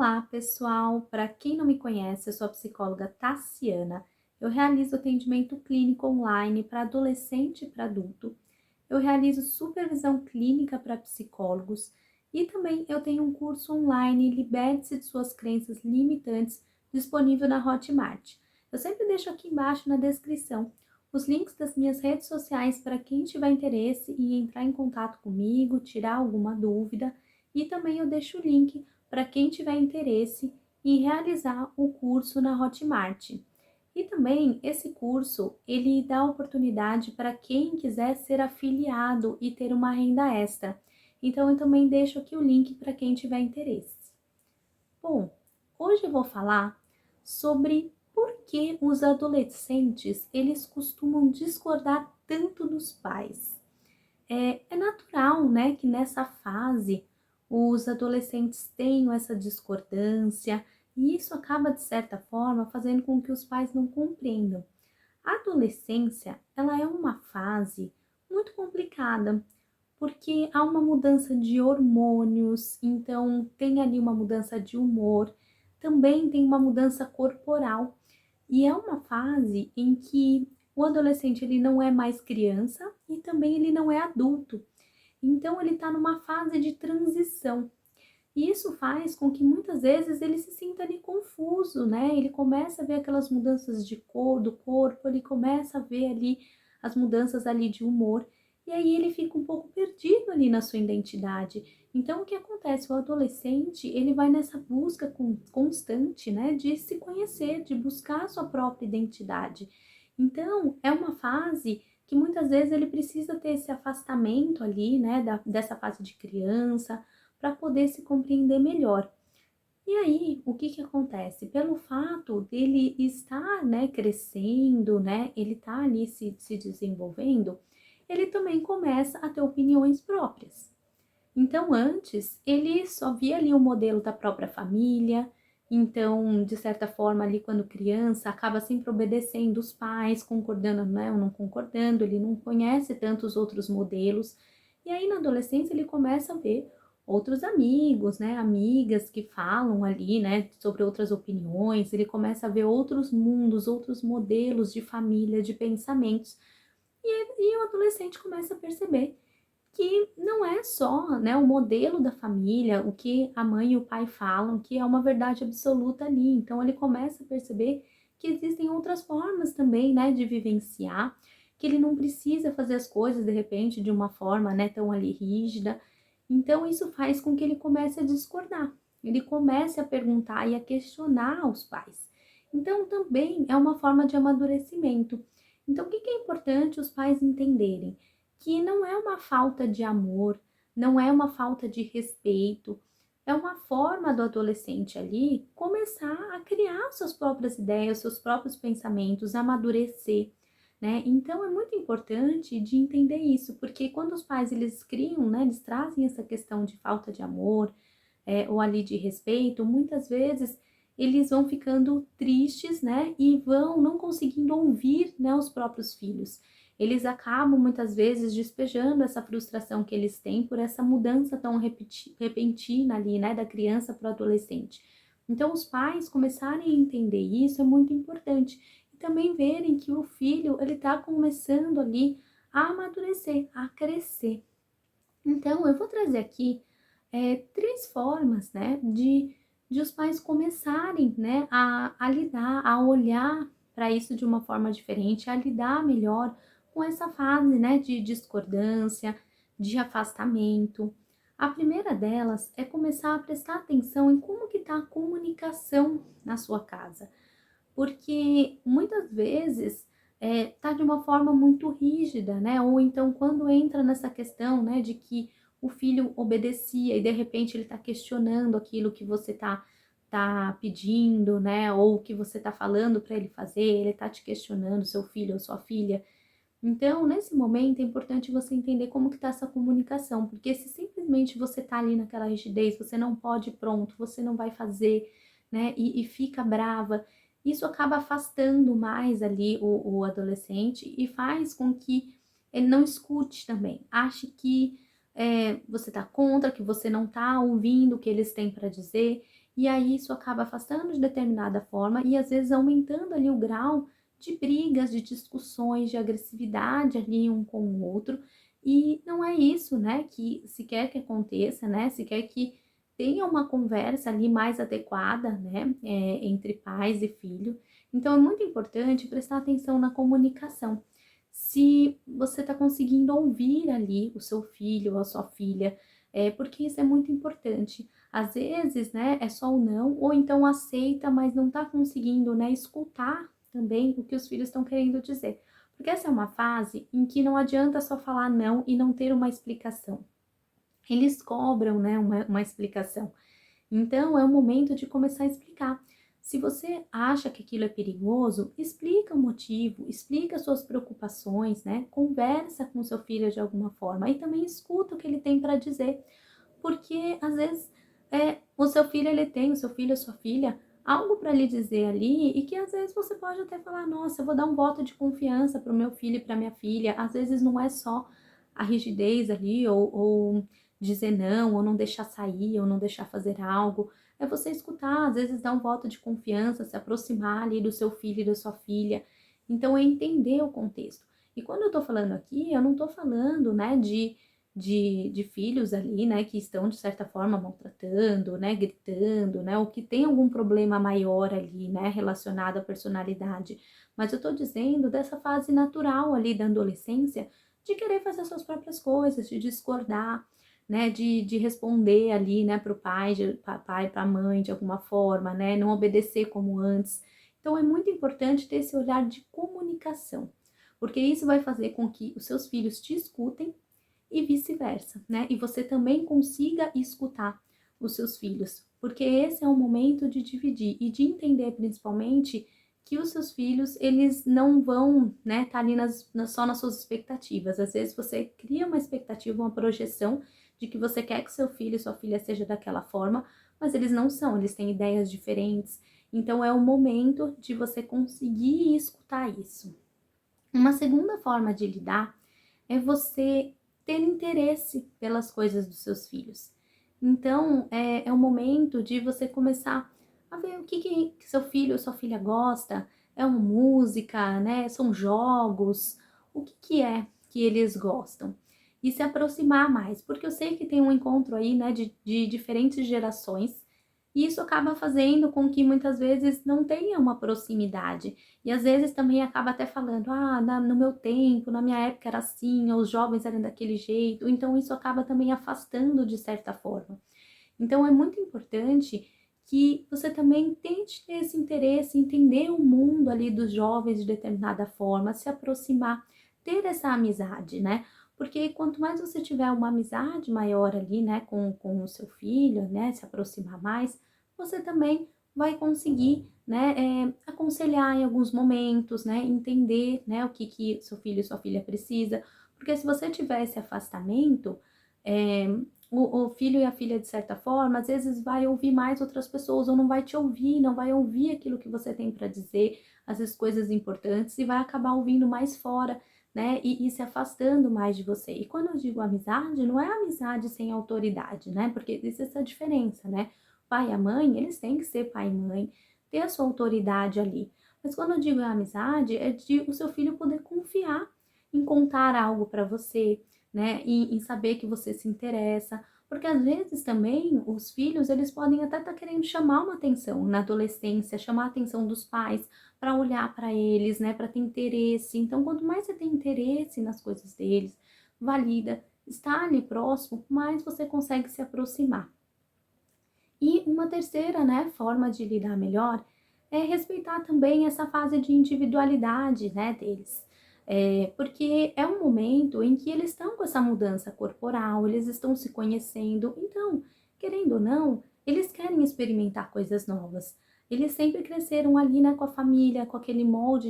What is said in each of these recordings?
Olá, pessoal! Para quem não me conhece, eu sou a psicóloga Tassiana. Eu realizo atendimento clínico online para adolescente e para adulto. Eu realizo supervisão clínica para psicólogos e também eu tenho um curso online Liberte-se de suas crenças limitantes disponível na Hotmart. Eu sempre deixo aqui embaixo na descrição os links das minhas redes sociais para quem tiver interesse em entrar em contato comigo, tirar alguma dúvida, e também eu deixo o link para quem tiver interesse em realizar o curso na Hotmart. E também esse curso, ele dá oportunidade para quem quiser ser afiliado e ter uma renda extra. Então eu também deixo aqui o link para quem tiver interesse. Bom, hoje eu vou falar sobre por que os adolescentes, eles costumam discordar tanto dos pais. É natural, né, que nessa fase os adolescentes tenham essa discordância e isso acaba, de certa forma, fazendo com que os pais não compreendam. A adolescência, ela é uma fase muito complicada, porque há uma mudança de hormônios, então tem ali uma mudança de humor, também tem uma mudança corporal. E é uma fase em que o adolescente ele não é mais criança e também ele não é adulto. Então ele está numa fase de transição. E isso faz com que muitas vezes ele se sinta ali confuso, né? Ele começa a ver aquelas mudanças de cor do corpo, ele começa a ver ali as mudanças ali de humor, e aí ele fica um pouco perdido ali na sua identidade. Então o que acontece? O adolescente, ele vai nessa busca constante, né, de se conhecer, de buscar a sua própria identidade. Então é uma fase que muitas vezes ele precisa ter esse afastamento ali, né, dessa fase de criança, para poder se compreender melhor. E aí, o que que acontece? Pelo fato dele estar, né, crescendo, né, ele tá ali se desenvolvendo, ele também começa a ter opiniões próprias. Então, antes, ele só via ali o modelo da própria família, então, de certa forma, ali quando criança, acaba sempre obedecendo os pais, concordando, né, ou não concordando, ele não conhece tantos outros modelos. E aí, na adolescência, ele começa a ver outros amigos, né, amigas que falam ali, né, sobre outras opiniões, ele começa a ver outros mundos, outros modelos de família, de pensamentos, e o adolescente começa a perceber que não é só, né, o modelo da família, o que a mãe e o pai falam, que é uma verdade absoluta ali. Então ele começa a perceber que existem outras formas também, né, de vivenciar, que ele não precisa fazer as coisas de repente de uma forma, né, tão ali rígida. Então isso faz com que ele comece a discordar. Ele comece a perguntar e a questionar os pais. Então também é uma forma de amadurecimento. Então o que é importante os pais entenderem? Que não é uma falta de amor, não é uma falta de respeito, é uma forma do adolescente ali começar a criar suas próprias ideias, seus próprios pensamentos, amadurecer, né? Então é muito importante de entender isso, porque quando os pais eles criam, né, eles trazem essa questão de falta de amor, ou ali de respeito, muitas vezes eles vão ficando tristes, né, e vão não conseguindo ouvir, né, os próprios filhos. Eles acabam muitas vezes despejando essa frustração que eles têm por essa mudança tão repentina ali, né, da criança para o adolescente. Então, os pais começarem a entender isso é muito importante e também verem que o filho ele está começando ali a amadurecer, a crescer. Então, eu vou trazer aqui três formas, né, de os pais começarem, né, a lidar, a olhar para isso de uma forma diferente, a lidar melhor com essa fase, né, de discordância, de afastamento. A primeira delas é começar a prestar atenção em como que está a comunicação na sua casa, porque muitas vezes tá de uma forma muito rígida, né? Ou então quando entra nessa questão, né, de que o filho obedecia e de repente ele tá questionando aquilo que você tá pedindo, né? Ou que você tá falando para ele fazer, ele tá te questionando, seu filho ou sua filha. Então, nesse momento é importante você entender como que tá essa comunicação, porque se simplesmente você tá ali naquela rigidez, você não pode, pronto, você não vai fazer, né, e fica brava, isso acaba afastando mais ali o adolescente e faz com que ele não escute também, ache que você tá contra, que você não tá ouvindo o que eles têm para dizer, e aí isso acaba afastando de determinada forma e às vezes aumentando ali o grau de brigas, de discussões, de agressividade ali um com o outro. E não é isso, né, que se quer que aconteça, né, se quer que tenha uma conversa ali mais adequada, né, entre pais e filho. Então é muito importante prestar atenção na comunicação. Se você está conseguindo ouvir ali o seu filho ou a sua filha, porque isso é muito importante. Às vezes, né, é só o não, ou então aceita, mas não está conseguindo, né, escutar também o que os filhos estão querendo dizer. Porque essa é uma fase em que não adianta só falar não e não ter uma explicação. Eles cobram, né, uma explicação. Então, é o momento de começar a explicar. Se você acha que aquilo é perigoso, explica o motivo, explica suas preocupações, né? Conversa com seu filho de alguma forma e também escuta o que ele tem para dizer, porque às vezes o seu filho ele tem, o seu filho ou sua filha, algo para lhe dizer ali e que às vezes você pode até falar, nossa, eu vou dar um voto de confiança para o meu filho e para minha filha. Às vezes não é só a rigidez ali ou dizer não, ou não deixar sair, ou não deixar fazer algo. É você escutar, às vezes dar um voto de confiança, se aproximar ali do seu filho e da sua filha. Então é entender o contexto. E quando eu tô falando aqui, eu não tô falando, né, de filhos ali, né, que estão de certa forma maltratando, né, gritando, né, ou que tem algum problema maior ali, né, relacionado à personalidade. Mas eu tô dizendo dessa fase natural ali da adolescência, de querer fazer suas próprias coisas, de discordar, né, de responder ali, né, para o pai, pai, para a mãe, de alguma forma, né, não obedecer como antes. Então é muito importante ter esse olhar de comunicação, porque isso vai fazer com que os seus filhos te escutem e vice-versa, né? E você também consiga escutar os seus filhos, porque esse é o momento de dividir e de entender principalmente que os seus filhos, eles não vão, né, tá ali só nas suas expectativas. Às vezes você cria uma expectativa, uma projeção de que você quer que seu filho e sua filha seja daquela forma, mas eles não são, eles têm ideias diferentes. Então é o momento de você conseguir escutar isso. Uma segunda forma de lidar é você ter interesse pelas coisas dos seus filhos. Então, é o momento de você começar a ver o que seu filho ou sua filha gosta. É uma música, né? São jogos. O que é que eles gostam? E se aproximar mais, porque eu sei que tem um encontro aí, né, de diferentes gerações, e isso acaba fazendo com que muitas vezes não tenha uma proximidade. E às vezes também acaba até falando, no meu tempo, na minha época era assim, ou os jovens eram daquele jeito, então isso acaba também afastando de certa forma. Então é muito importante que você também tente ter esse interesse, entender o mundo ali dos jovens de determinada forma, se aproximar, ter essa amizade, né? Porque quanto mais você tiver uma amizade maior ali, né, com o seu filho, né, se aproximar mais, você também vai conseguir, né, aconselhar em alguns momentos, né, entender, né, o que seu filho e sua filha precisa. Porque se você tiver esse afastamento, é, o filho e a filha, de certa forma, às vezes vai ouvir mais outras pessoas, ou não vai te ouvir, não vai ouvir aquilo que você tem para dizer, às vezes coisas importantes, e vai acabar ouvindo mais fora, né? E se afastando mais de você. E quando eu digo amizade, não é amizade sem autoridade, né? Porque existe essa diferença, né? Pai e a mãe, eles têm que ser pai e mãe, ter a sua autoridade ali. Mas quando eu digo amizade, é de o seu filho poder confiar em contar algo para você, né? Em saber que você se interessa. Porque às vezes também os filhos, eles podem até estar querendo chamar uma atenção na adolescência, chamar a atenção dos pais para olhar para eles, né? Para ter interesse. Então, quanto mais você tem interesse nas coisas deles, valida, está ali próximo, mais você consegue se aproximar. E uma terceira, né, forma de lidar melhor é respeitar também essa fase de individualidade, né, deles. Porque é um momento em que eles estão com essa mudança corporal, eles estão se conhecendo, então, querendo ou não, eles querem experimentar coisas novas. Eles sempre cresceram ali, né, com a família, com aquele molde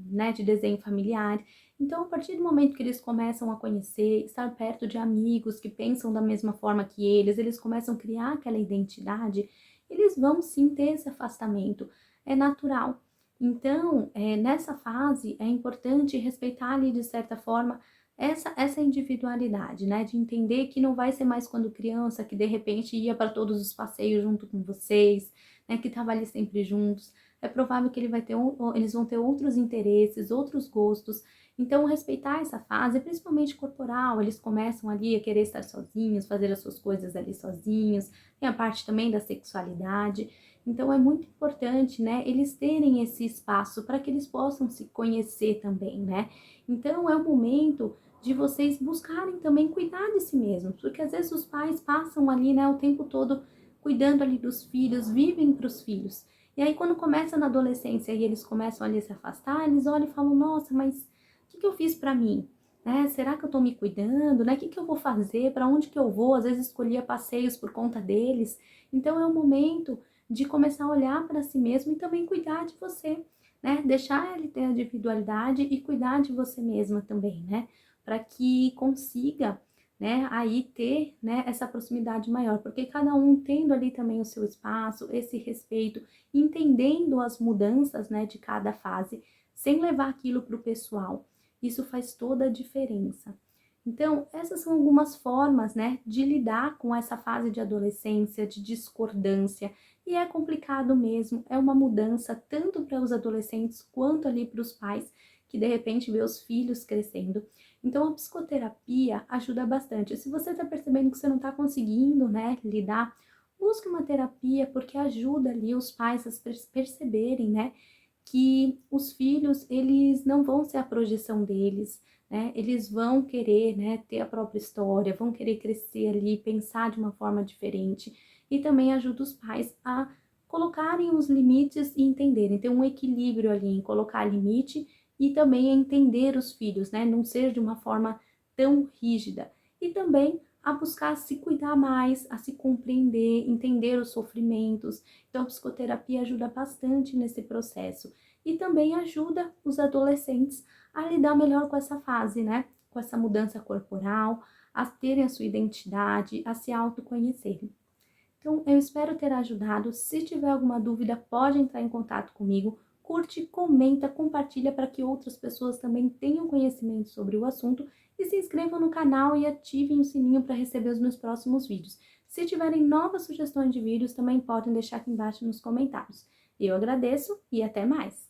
né, de desenho familiar. Então, a partir do momento que eles começam a conhecer, estar perto de amigos que pensam da mesma forma que eles começam a criar aquela identidade, eles vão sim ter esse afastamento. É natural. Então, nessa fase, é importante respeitar ali, de certa forma, essa individualidade, né, de entender que não vai ser mais quando criança, que de repente ia para todos os passeios junto com vocês, né, que estava ali sempre juntos. É provável que eles vão ter outros interesses, outros gostos. Então, respeitar essa fase, principalmente corporal, eles começam ali a querer estar sozinhos, fazer as suas coisas ali sozinhos. Tem a parte também da sexualidade. Então, é muito importante, né, eles terem esse espaço para que eles possam se conhecer também, né? Então, é o momento de vocês buscarem também cuidar de si mesmos, porque às vezes os pais passam ali, né, o tempo todo cuidando ali dos filhos, vivem para os filhos. E aí quando começa na adolescência e eles começam ali a se afastar, eles olham e falam: "Nossa, mas o que eu fiz para mim? Né? Será que eu tô me cuidando? Né? O que eu vou fazer? Para onde que eu vou?" Às vezes escolhia passeios por conta deles. Então é o momento de começar a olhar para si mesmo e também cuidar de você, né? Deixar ele ter a individualidade e cuidar de você mesma também, né? Para que consiga, né, aí ter, né, essa proximidade maior, porque cada um tendo ali também o seu espaço, esse respeito, entendendo as mudanças, né, de cada fase, sem levar aquilo para o pessoal. Isso faz toda a diferença. Então, essas são algumas formas, né, de lidar com essa fase de adolescência, de discordância, e é complicado mesmo, é uma mudança tanto para os adolescentes quanto ali para os pais, que de repente vê os filhos crescendo. Então, a psicoterapia ajuda bastante. Se você está percebendo que você não está conseguindo, né, lidar, busque uma terapia, porque ajuda ali os pais a perceberem, né, que os filhos, eles não vão ser a projeção deles, né? Eles vão querer, né, ter a própria história, vão querer crescer ali, pensar de uma forma diferente. E também ajuda os pais a colocarem os limites e entenderem, ter um equilíbrio ali em colocar limite e também entender os filhos, né? Não ser de uma forma tão rígida. E também a buscar se cuidar mais, a se compreender, entender os sofrimentos. Então, a psicoterapia ajuda bastante nesse processo. E também ajuda os adolescentes a lidar melhor com essa fase, né? Com essa mudança corporal, a terem a sua identidade, a se autoconhecerem. Então, eu espero ter ajudado. Se tiver alguma dúvida, pode entrar em contato comigo. Curte, comenta, compartilha para que outras pessoas também tenham conhecimento sobre o assunto e se inscrevam no canal e ativem o sininho para receber os meus próximos vídeos. Se tiverem novas sugestões de vídeos, também podem deixar aqui embaixo nos comentários. Eu agradeço e até mais!